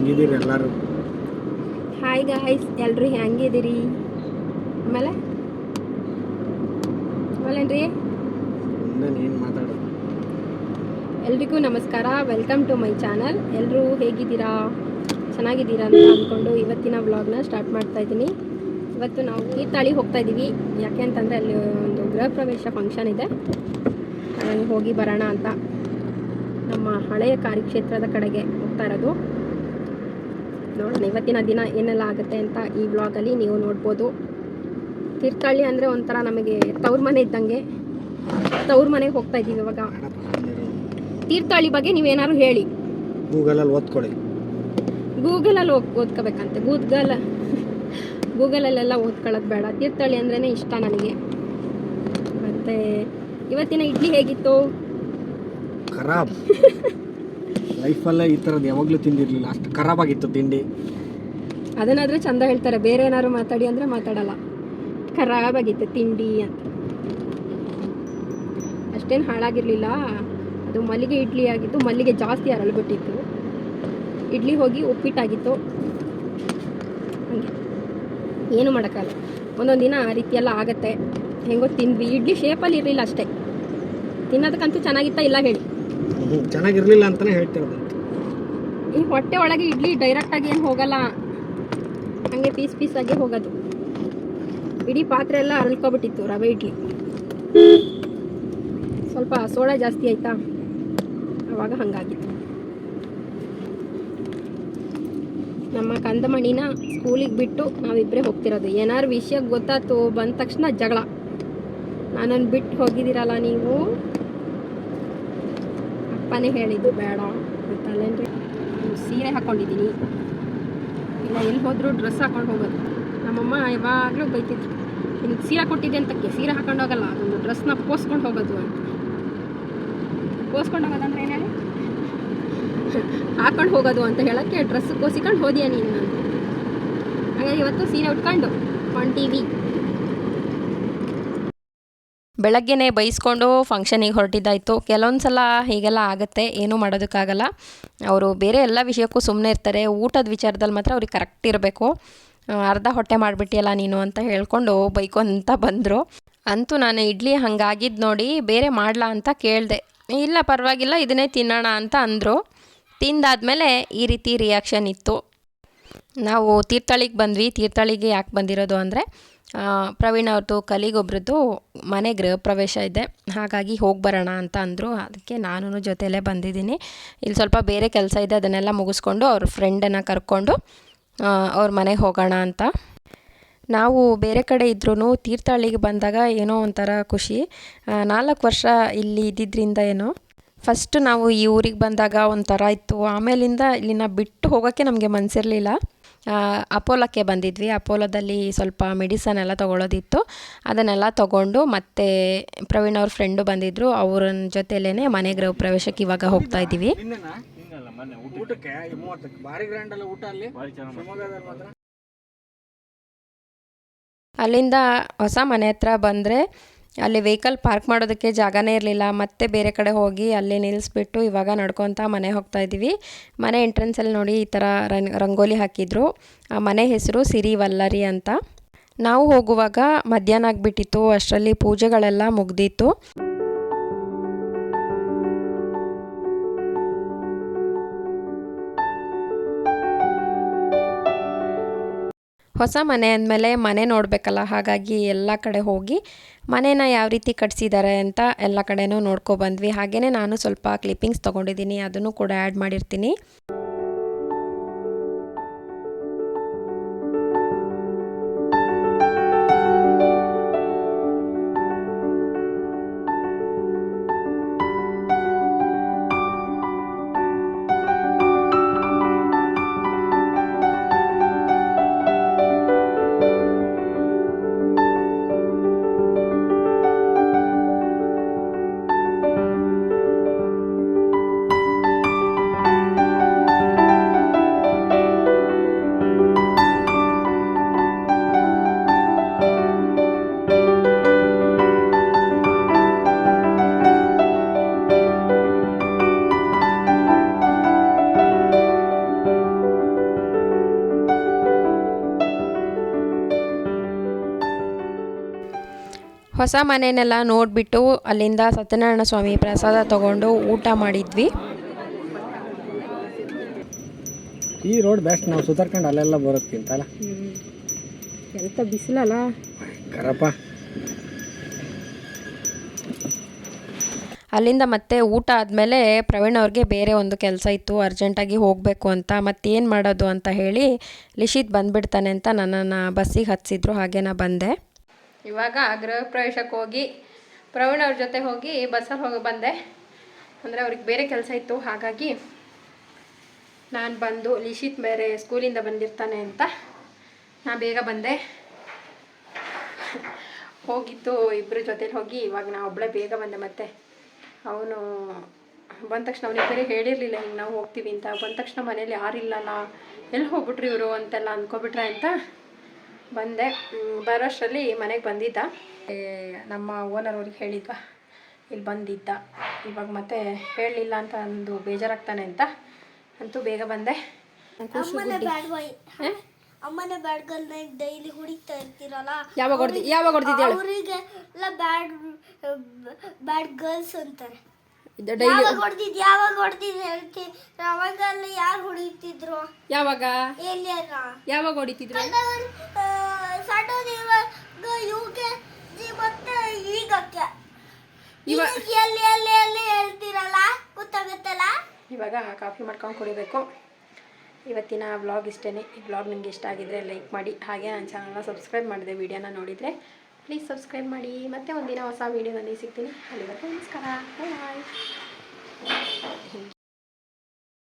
ಹೆಂಗಿದ್ದೀರಿ ಎಲ್ಲರೂ? Hi guys, ಎಲ್ಲರೂ ಹೆಂಗಿದ್ದೀರಿ? ಆಮೇಲೆ ಆಮೇಲೇನ್ರಿ, ಮುಂದೆ ನೀನು ಮಾತಾಡೋದು. ಎಲ್ರಿಗೂ ನಮಸ್ಕಾರ, ವೆಲ್ಕಮ್ ಟು ಮೈ ಚಾನಲ್. ಎಲ್ಲರೂ ಹೇಗಿದ್ದೀರಾ, ಚೆನ್ನಾಗಿದ್ದೀರಾ ಅಂತ ಅಂದ್ಕೊಂಡು ಇವತ್ತಿನ ವ್ಲಾಗ್ನ ಸ್ಟಾರ್ಟ್ ಮಾಡ್ತಾ ಇದ್ದೀನಿ. ಇವತ್ತು ನಾವು ತೀರ್ಥಹಳ್ಳಿ ಹೋಗ್ತಾ ಇದ್ದೀವಿ. ಯಾಕೆ ಅಂತಂದರೆ ಅಲ್ಲಿ ಒಂದು ಗೃಹ ಪ್ರವೇಶ ಫಂಕ್ಷನ್ ಇದೆ, ಹಾಗಾಗಿ ಹೋಗಿ ಬರೋಣ ಅಂತ ನಮ್ಮ ಹಳೆಯ ಕಾರ್ಯಕ್ಷೇತ್ರದ ಕಡೆಗೆ ಹೋಗ್ತಾ ಇರೋದು. ನೋಡೋಣ ಇವತ್ತಿನ ದಿನ ಏನೆಲ್ಲ ಆಗುತ್ತೆ ಅಂತ ಈ ವ್ಲಾಗಲ್ಲಿ ನೀವು ನೋಡ್ಬೋದು. ತೀರ್ಥಹಳ್ಳಿ ಅಂದರೆ ಒಂಥರ ನಮಗೆ ತವ್ರ ಮನೆ ಇದ್ದಂಗೆ. ತವ್ರ ಮನೆಗೆ ಹೋಗ್ತಾ ಇದ್ದೀವಿ ಇವಾಗ. ತೀರ್ಥಹಳ್ಳಿ ಬಗ್ಗೆ ನೀವೇನಾದ್ರು ಹೇಳಿ. ಗೂಗಲಲ್ಲಿ ಓದ್ಕೊಳ್ಳಿ. ಗೂಗಲಲ್ಲಿ ಓದ್ಕೋಬೇಕಂತೆ. ಗೂಗಲಲ್ಲೆಲ್ಲ ಓದ್ಕೊಳ್ಳೋದು ಬೇಡ. ತೀರ್ಥಹಳ್ಳಿ ಅಂದ್ರೇ ಇಷ್ಟ ನನಗೆ. ಮತ್ತು ಇವತ್ತಿನ ಇಡ್ಲಿ ಹೇಗಿತ್ತು? ಖರಾಬ್. ಲೈಫಲ್ಲೇ ಈ ಥರದ್ದು ಯಾವಾಗಲೂ ತಿಂದಿರಲಿಲ್ಲ, ಅಷ್ಟು ಖರಾಬಾಗಿತ್ತು ತಿಂಡಿ. ಅದನ್ನಾದರೂ ಚಂದ ಹೇಳ್ತಾರೆ, ಬೇರೆ ಏನಾದ್ರು ಮಾತಾಡಿ ಅಂದರೆ ಮಾತಾಡಲ್ಲ. ಖರಾಬಾಗಿತ್ತು ತಿಂಡಿ ಅಂತ. ಅಷ್ಟೇನು ಹಾಳಾಗಿರಲಿಲ್ಲ. ಅದು ಮಲ್ಲಿಗೆ ಇಡ್ಲಿ ಆಗಿತ್ತು, ಮಲ್ಲಿಗೆ ಜಾಸ್ತಿ ಅರಳ್ಬಿಟ್ಟಿತ್ತು. ಇಡ್ಲಿ ಹೋಗಿ ಉಪ್ಪಿಟ್ಟಾಗಿತ್ತು. ಹಂಗೆ ಏನು ಮಾಡೋಕ್ಕಲ್ಲ, ಒಂದೊಂದು ದಿನ ಆ ರೀತಿ ಎಲ್ಲ ಆಗುತ್ತೆ. ಹೆಂಗೋ ತಿಂದ್ವಿ. ಇಡ್ಲಿ ಶೇಪಲ್ಲಿ ಇರಲಿಲ್ಲ ಅಷ್ಟೇ. ತಿನ್ನೋದಕ್ಕಂತೂ ಚೆನ್ನಾಗಿತ್ತಾ ಇಲ್ಲ ಹೇಳಿ? ಚೆನ್ನಾಗಿರಲಿಲ್ಲ ಅಂತಲೇ ಹೇಳ್ತಿರೋದು. ಈ ಹೊಟ್ಟೆ ಒಳಗೆ ಇಡ್ಲಿ ಡೈರೆಕ್ಟಾಗಿ ಏನು ಹೋಗಲ್ಲ, ಹಾಗೆ ಪೀಸ್ ಪೀಸಾಗಿ ಹೋಗೋದು. ಇಡೀ ಪಾತ್ರೆ ಎಲ್ಲ ಅರಳ್ಕೊಬಿಟ್ಟಿತ್ತು ರವೆ ಇಡ್ಲಿ. ಸ್ವಲ್ಪ ಸೋಡಾ ಜಾಸ್ತಿ ಆಯಿತಾ, ಆವಾಗ ಹಾಗಾಗಿತ್ತು. ನಮ್ಮ ಕಂದಮಣಿನ ಸ್ಕೂಲಿಗೆ ಬಿಟ್ಟು ನಾವಿಬ್ಬರೇ ಹೋಗ್ತಿರೋದು. ಏನಾದ್ರು ವಿಷಯ ಗೊತ್ತಾಯ್ತು ಬಂದ ತಕ್ಷಣ ಜಗಳ. ನನ್ನನ್ನು ಬಿಟ್ಟು ಹೋಗಿದ್ದೀರಲ್ಲ ನೀವು, ಅಪ್ಪನೇ ಹೇಳಿದ್ದು ಬೇಡ ಗೊತ್ತಲ್ಲೇನ್ರಿ. ಸೀರೆ ಹಾಕ್ಕೊಂಡಿದ್ದೀನಿ, ಇಲ್ಲ ಎಲ್ಲಿ ಹೋದರೂ ಡ್ರೆಸ್ ಹಾಕ್ಕೊಂಡು ಹೋಗೋದು. ನಮ್ಮಮ್ಮ ಯಾವಾಗಲೂ ಬೈತಿದ್ರು, ನಿನಗೆ ಸೀರೆ ಕೊಟ್ಟಿದ್ದೆ ಅಂತಕ್ಕೆ ಸೀರೆ ಹಾಕೊಂಡು ಹೋಗಲ್ಲ, ಅದೊಂದು ಡ್ರೆಸ್ನ ಪೋಸ್ಕೊಂಡು ಹೋಗೋದು ಅಂತ. ಪೋಸ್ಕೊಂಡು ಹೋಗೋದಂದ್ರೆ ಏನು ಹೇಳಿ? ಹಾಕೊಂಡು ಹೋಗೋದು ಅಂತ ಹೇಳೋಕ್ಕೆ ಡ್ರೆಸ್ ಕೋಸಿಕೊಂಡು ಹೋದ್ಯಾ ನೀನು ಅಂತ. ಹಾಗಾಗಿ ಇವತ್ತು ಸೀರೆ ಉಟ್ಕೊಂಡು ಹೊಂಟೀವಿ. ಬೆಳಗ್ಗೆನೇ ಬೈಸ್ಕೊಂಡು ಫಂಕ್ಷನಿಗೆ ಹೊರಟಿದ್ದಾಯಿತು. ಕೆಲವೊಂದು ಸಲ ಹೀಗೆಲ್ಲ ಆಗುತ್ತೆ, ಏನೂ ಮಾಡೋದಕ್ಕಾಗಲ್ಲ. ಅವರು ಬೇರೆ ಎಲ್ಲ ವಿಷಯಕ್ಕೂ ಸುಮ್ಮನೆ ಇರ್ತಾರೆ, ಊಟದ ವಿಚಾರದಲ್ಲಿ ಮಾತ್ರ ಅವ್ರಿಗೆ ಕರೆಕ್ಟ್ ಇರಬೇಕು. ಅರ್ಧ ಹೊಟ್ಟೆ ಮಾಡಿಬಿಟ್ಟಿಯಲ್ಲ ನೀನು ಅಂತ ಹೇಳ್ಕೊಂಡು ಬೈಕೊಂತ ಬಂದರು. ಅಂತೂ ನಾನು ಇಡ್ಲಿ ಹಂಗಾಗಿದ್ದು ನೋಡಿ ಬೇರೆ ಮಾಡಲಾ ಅಂತ ಕೇಳಿದೆ. ಇಲ್ಲ ಪರವಾಗಿಲ್ಲ ಇದನ್ನೇ ತಿನ್ನೋಣ ಅಂತ ಅಂದರು. ತಿಂದಾದಮೇಲೆ ಈ ರೀತಿ ರಿಯಾಕ್ಷನ್ ಇತ್ತು. ನಾವು ತೀರ್ಥಹಳ್ಳಿಗೆ ಬಂದ್ವಿ. ತೀರ್ಥಹಳ್ಳಿಗೆ ಯಾಕೆ ಬಂದಿರೋದು ಅಂದರೆ ಪ್ರವೀಣ್ ಅವ್ರದ್ದು ಕಲಿಗೊಬ್ರದ್ದು ಮನೆ ಗೃಹ ಪ್ರವೇಶ ಇದೆ, ಹಾಗಾಗಿ ಹೋಗಿ ಬರೋಣ ಅಂತ ಅಂದರು. ಅದಕ್ಕೆ ನಾನು ಜೊತೆಯಲ್ಲೇ ಬಂದಿದ್ದೀನಿ. ಇಲ್ಲಿ ಸ್ವಲ್ಪ ಬೇರೆ ಕೆಲಸ ಇದೆ, ಅದನ್ನೆಲ್ಲ ಮುಗಿಸ್ಕೊಂಡು ಅವ್ರ ಫ್ರೆಂಡನ್ನು ಕರ್ಕೊಂಡು ಅವ್ರ ಮನೆಗೆ ಹೋಗೋಣ ಅಂತ. ನಾವು ಬೇರೆ ಕಡೆ ಇದ್ರೂ ತೀರ್ಥಹಳ್ಳಿಗೆ ಬಂದಾಗ ಏನೋ ಒಂಥರ ಖುಷಿ. 4 ವರ್ಷ ಇಲ್ಲಿ ಇದ್ದಿದ್ದರಿಂದ ಏನೋ ಫಸ್ಟ್ ನಾವು ಈ ಊರಿಗೆ ಬಂದಾಗ ಒಂಥರ ಇತ್ತು. ಆಮೇಲಿಂದ ಇಲ್ಲಿನ ಬಿಟ್ಟು ಹೋಗೋಕ್ಕೆ ನಮಗೆ ಮನಸ್ಸಿರಲಿಲ್ಲ. ಅಪೋಲಕ್ಕೆ ಬಂದಿದ್ವಿ. ಅಪೋಲೋದಲ್ಲಿ ಸ್ವಲ್ಪ ಮೆಡಿಸನ್ ಎಲ್ಲ ತೊಗೊಳೋದಿತ್ತು, ಅದನ್ನೆಲ್ಲ ತೊಗೊಂಡು ಮತ್ತೆ ಪ್ರವೀಣ್ ಅವ್ರ ಫ್ರೆಂಡು ಬಂದಿದ್ದರು, ಅವ್ರ ಜೊತೆಲೇ ಮನೆ ಗೃಹ ಪ್ರವೇಶಕ್ಕೆ ಇವಾಗ ಹೋಗ್ತಾ ಇದ್ದೀವಿ. ಅಲ್ಲಿಂದ ಹೊಸ ಮನೆ ಹತ್ರ ಬಂದರೆ ಅಲ್ಲಿ ವೆಹಿಕಲ್ ಪಾರ್ಕ್ ಮಾಡೋದಕ್ಕೆ ಜಾಗನೇ ಇರಲಿಲ್ಲ. ಮತ್ತೆ ಬೇರೆ ಕಡೆ ಹೋಗಿ ಅಲ್ಲಿ ನಿಲ್ಲಿಸ್ಬಿಟ್ಟು ಇವಾಗ ನಡ್ಕೊತ ಮನೆ ಹೋಗ್ತಾ ಇದ್ದೀವಿ. ಮನೆ ಎಂಟ್ರೆನ್ಸಲ್ಲಿ ನೋಡಿ ಈ ಥರ ರಂಗೋಲಿ ಹಾಕಿದ್ರು. ಆ ಮನೆ ಹೆಸರು ಸಿರಿ ವಲ್ಲರಿ ಅಂತ. ನಾವು ಹೋಗುವಾಗ ಮಧ್ಯಾಹ್ನ ಆಗಿಬಿಟ್ಟಿತ್ತು, ಅಷ್ಟರಲ್ಲಿ ಪೂಜೆಗಳೆಲ್ಲ ಮುಗ್ದಿತ್ತು. ಹೊಸ ಮನೆ ಅಂದಮೇಲೆ ಮನೆ ನೋಡಬೇಕಲ್ಲ, ಹಾಗಾಗಿ ಎಲ್ಲ ಕಡೆ ಹೋಗಿ ಮನೇನ ಯಾವ ರೀತಿ ಕಟ್ಸಿದ್ದಾರೆ ಅಂತ ಎಲ್ಲ ಕಡೆನೂ ನೋಡ್ಕೊಬಂದ್ವಿ. ಹಾಗೆಯೇ ನಾನು ಸ್ವಲ್ಪ ಕ್ಲಿಪ್ಪಿಂಗ್ಸ್ ತೊಗೊಂಡಿದ್ದೀನಿ, ಅದನ್ನು ಕೂಡ ಆ್ಯಡ್ ಮಾಡಿರ್ತೀನಿ. ಹೊಸ ಮನೆಯನ್ನೆಲ್ಲ ನೋಡಿಬಿಟ್ಟು ಅಲ್ಲಿಂದ ಸತ್ಯನಾರಾಯಣ ಸ್ವಾಮಿ ಪ್ರಸಾದ ತಗೊಂಡು ಊಟ ಮಾಡಿದ್ವಿ. ಈ ರೋಡ್ ಬೆಸ್ಟ್, ನಾವು ಸುತ್ತಾರ್ಕೊಂಡು ಅಲ್ಲೆಲ್ಲ ಬರೋದಕ್ಕಿಂತ ಅಲ್ಲ. ಎಂತ ಬಿಸಿಲಲ್ಲ ಕರಪ್ಪ. ಅಲ್ಲಿಂದ ಮತ್ತೆ ಊಟ ಆದಮೇಲೆ ಪ್ರವೀಣ್ ಅವ್ರಿಗೆ ಬೇರೆ ಒಂದು ಕೆಲಸ ಇತ್ತು, ಅರ್ಜೆಂಟಾಗಿ ಹೋಗಬೇಕು ಅಂತ. ಮತ್ತೇನು ಮಾಡೋದು ಅಂತ ಹೇಳಿ ಲಿಶಿತ್ ಬಂದುಬಿಡ್ತಾನೆ ಅಂತ ನನ್ನನ್ನು ಬಸ್ಸಿಗೆ ಹತ್ತಿಸಿದ್ರು. ಹಾಗೆ ನಾ ಬಂದೆ. ಇವಾಗ ಗೃಹ ಪ್ರವೇಶಕ್ಕೆ ಹೋಗಿ ಪ್ರವೀಣ್ ಅವ್ರ ಜೊತೆ ಹೋಗಿ ಬಸ್ಸಲ್ಲಿ ಹೋಗಿ ಬಂದೆ. ಅಂದರೆ ಅವ್ರಿಗೆ ಬೇರೆ ಕೆಲಸ ಇತ್ತು, ಹಾಗಾಗಿ ನಾನು ಬಂದು ಲಿಶಿತ್ ಬೇರೆ ಸ್ಕೂಲಿಂದ ಬಂದಿರ್ತಾನೆ ಅಂತ ನಾ ಬೇಗ ಬಂದೆ. ಹೋಗಿತ್ತು ಇಬ್ಬರ ಜೊತೇಲಿ ಹೋಗಿ ಇವಾಗ ನಾ ಒಬ್ಬಳೇ ಬೇಗ ಬಂದೆ. ಮತ್ತೆ ಅವನು ಬಂದ ತಕ್ಷಣ ಅವನಿಗೆ ಬೇರೆ ಹೇಳಿರಲಿಲ್ಲ ಹಿಂಗೆ ನಾವು ಹೋಗ್ತೀವಿ ಅಂತ. ಬಂದ ತಕ್ಷಣ ಮನೇಲಿ ಯಾರಿಲ್ಲಲ್ಲ, ಎಲ್ಲಿ ಹೋಗ್ಬಿಟ್ರಿ ಇವರು ಅಂತೆಲ್ಲ ಅಂದ್ಕೊಬಿಟ್ರೆ ಅಂತ ಬಂದೆ. ಬರೋಷ್ಟರಲ್ಲಿ ಮನೆಗೆ ಬಂದಿದ್ದ. ನಮ್ಮ ಓನರ್ ಅವ್ರಿಗೆ ಹೇಳಿದ್ವ ಇಲ್ಲಿ ಬಂದಿದ್ದ. ಇವಾಗ ಮತ್ತೆ ಹೇಳಲಿಲ್ಲ ಅಂತ ಅಂದು ಬೇಜಾರಾಗ್ತಾನೆ ಅಂತ ಅಂತೂ ಬೇಗ ಬಂದೆ. ಅಮ್ಮನ ಬ್ಯಾಡ್ಗಳನ್ನ ಡೈಲಿ ಹೊಡಿತಾ ಇರ್ತೀರಲ್ಲ, ಯಾವಾಗ ಹೊಡೆದಿದ್ದೆ ಅವರಿಗೆಲ್ಲ ಬ್ಯಾಡ್ ಗರ್ಲ್ಸ್ ಅಂತಾರೆ. ಯಾವಾಗ ಹೊಡೆದಿದ್ದೆ ಹೇಳ್ತಿ, ಅವಾಗೆಲ್ಲ ಯಾರು ಹೊಡಿತಿದ್ರು? ಯಾವಾಗ ಹೊಡಿತಿದ್ರು? ಸಡನ್ ಇವಾಗ UKG ಮತ್ತೆ ಈಗಕ್ಕೆ ಎಲ್ಲಿ ಎಲ್ಲಿ ಎಲ್ಲಿ ಹೇಳ್ತೀರಲ್ಲ, ಗೊತ್ತಾಗುತ್ತಲ್ಲ. ಇವಾಗ ಕಾಫಿ ಮಾಡ್ಕೊಂಡು ಕುಡಿಬೇಕು. ಇವತ್ತಿನ ವ್ಲಾಗ್ ಇಷ್ಟೇ. ಈ ವ್ಲಾಗ್ ನಿಮಗೆ ಇಷ್ಟ ಆಗಿದ್ರೆ ಲೈಕ್ ಮಾಡಿ, ಹಾಗೆ ನನ್ನ ಚಾನಲ್ನ ಸಬ್ಸ್ಕ್ರೈಬ್ ಮಾಡಿದೆ. ವಿಡಿಯೋನ ನೋಡಿದರೆ ಪ್ಲೀಸ್ ಸಬ್ಸ್ಕ್ರೈಬ್ ಮಾಡಿ. ಮತ್ತೆ ಒಂದಿನ ಹೊಸ ವೀಡಿಯೋನಲ್ಲಿ ಸಿಗ್ತೀನಿ. ಅಲ್ಲಿವರೆಗೂ ನಮಸ್ಕಾರ, ಬಾಯ್.